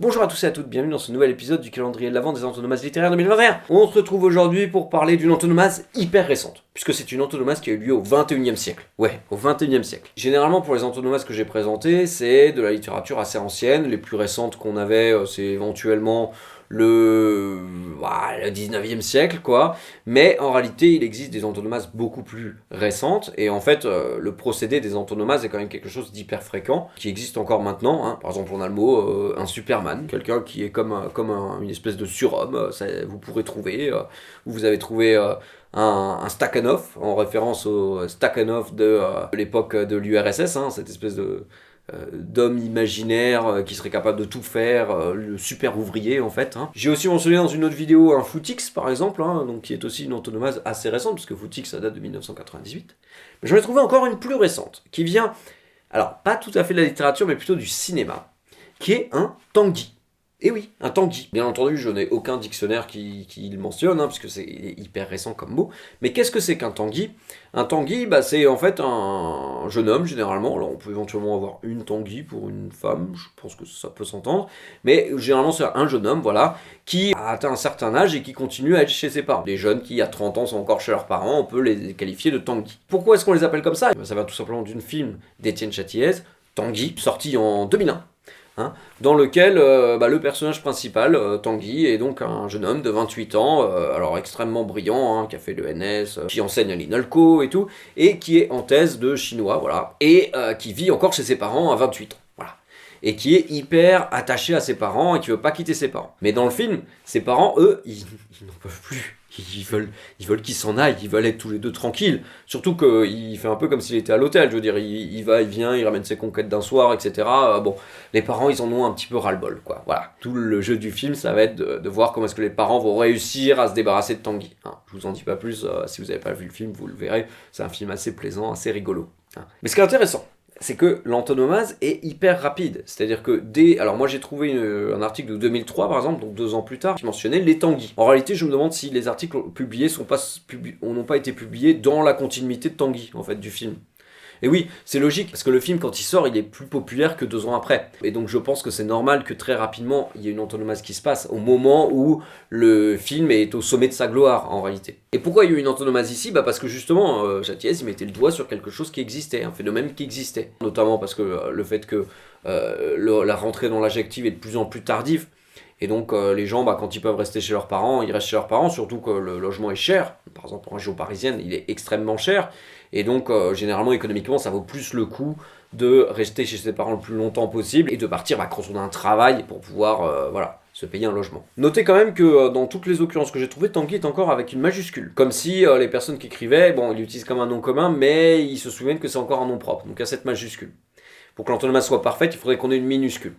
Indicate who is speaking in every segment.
Speaker 1: Bonjour à tous et à toutes, bienvenue dans ce nouvel épisode du calendrier de l'Avent des antonomases littéraires 2021. On se retrouve aujourd'hui pour parler d'une antonomase hyper récente, puisque c'est une antonomase qui a eu lieu au 21e siècle. Ouais, au 21e siècle. Généralement, pour les antonomases que j'ai présentées, c'est de la littérature assez ancienne. Les plus récentes qu'on avait, c'est éventuellement le 19e siècle, quoi. Mais en réalité, il existe des antonomases beaucoup plus récentes, et en fait, le procédé des antonomases est quand même quelque chose d'hyper fréquent, qui existe encore maintenant, hein. Par exemple, on a le mot un Superman, quelqu'un qui est comme une espèce de surhomme, ça, vous pourrez trouver, vous avez trouvé un Stakhanov, en référence au Stakhanov de l'époque de l'URSS, hein, cette espèce d'homme imaginaire qui serait capable de tout faire, le super ouvrier en fait, hein. J'ai aussi mentionné dans une autre vidéo un Footix par exemple, hein, donc qui est aussi une antonomase assez récente, parce que Footix ça date de 1998. Mais j'en ai trouvé encore une plus récente, qui vient, alors pas tout à fait de la littérature, mais plutôt du cinéma, qui est un Tanguy. Et oui, un Tanguy. Bien entendu, je n'ai aucun dictionnaire qui le mentionne, hein, parce que c'est hyper récent comme mot. Mais qu'est-ce que c'est qu'un Tanguy? Un Tanguy, c'est en fait un jeune homme, généralement. Alors, on peut éventuellement avoir une Tanguy pour une femme, je pense que ça peut s'entendre. Mais généralement, c'est un jeune homme, voilà, qui a atteint un certain âge et qui continue à être chez ses parents. Les jeunes qui, à 30 ans, sont encore chez leurs parents, on peut les qualifier de Tanguy. Pourquoi est-ce qu'on les appelle comme ça? Ça vient tout simplement d'un film d'Étienne Châtilliez, Tanguy, sorti en 2001. Hein, dans lequel le personnage principal, Tanguy, est donc un jeune homme de 28 ans, alors extrêmement brillant, hein, qui a fait le NS, qui enseigne à l'INALCO et tout, et qui est en thèse de chinois, voilà, et qui vit encore chez ses parents à 28 ans, voilà, et qui est hyper attaché à ses parents et qui veut pas quitter ses parents. Mais dans le film, ses parents, eux, ils n'en peuvent plus. Ils veulent qu'ils s'en aillent, ils veulent être tous les deux tranquilles. Surtout qu'il fait un peu comme s'il était à l'hôtel, je veux dire, il va, il vient, il ramène ses conquêtes d'un soir, etc. Bon, les parents, ils en ont un petit peu ras-le-bol, quoi. Voilà. Tout le jeu du film, ça va être de voir comment est-ce que les parents vont réussir à se débarrasser de Tanguy. Hein. Je vous en dis pas plus, si vous n'avez pas vu le film, vous le verrez. C'est un film assez plaisant, assez rigolo. Hein. Mais ce qui est intéressant, c'est que l'antonomase est hyper rapide. C'est-à-dire que alors moi j'ai trouvé un article de 2003 par exemple, donc 2 ans plus tard, qui mentionnait les Tanguy. En réalité, je me demande si les articles publiés n'ont pas été publiés dans la continuité de Tanguy, en fait, du film. Et oui, c'est logique, parce que le film, quand il sort, il est plus populaire que 2 ans après. Et donc je pense que c'est normal que très rapidement, il y ait une antonomase qui se passe, au moment où le film est au sommet de sa gloire, en réalité. Et pourquoi il y a eu une antonomase ici? Parce que justement, Châtilliez, il mettait le doigt sur quelque chose qui existait, un phénomène qui existait. Notamment parce que le fait que la rentrée dans l'âge actif est de plus en plus tardive, et donc les gens, quand ils peuvent rester chez leurs parents, ils restent chez leurs parents, surtout que le logement est cher. Par exemple, en région parisienne, il est extrêmement cher. Et donc, généralement, économiquement, ça vaut plus le coup de rester chez ses parents le plus longtemps possible et de partir quand on a un travail pour pouvoir se payer un logement. Notez quand même que dans toutes les occurrences que j'ai trouvées, Tanguy est encore avec une majuscule. Comme si les personnes qui écrivaient, ils l'utilisent comme un nom commun, mais ils se souviennent que c'est encore un nom propre. Donc, à cette majuscule. Pour que l'antonomase soit parfaite, il faudrait qu'on ait une minuscule.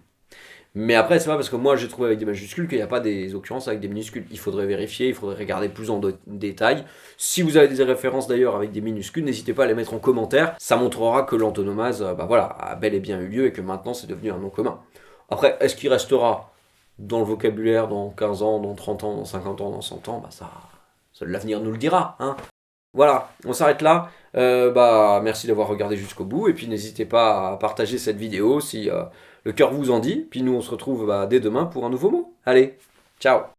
Speaker 1: Mais après, c'est pas parce que moi j'ai trouvé avec des majuscules qu'il n'y a pas des occurrences avec des minuscules. Il faudrait vérifier, il faudrait regarder plus en détail. Si vous avez des références d'ailleurs avec des minuscules, n'hésitez pas à les mettre en commentaire. Ça montrera que l'antonomase a bel et bien eu lieu et que maintenant c'est devenu un nom commun. Après, est-ce qu'il restera dans le vocabulaire dans 15 ans, dans 30 ans, dans 50 ans, dans 100 ans? Ça l'avenir nous le dira, hein. Voilà, on s'arrête là. Merci d'avoir regardé jusqu'au bout. Et puis n'hésitez pas à partager cette vidéo si le cœur vous en dit. Puis nous, on se retrouve dès demain pour un nouveau mot. Allez, ciao!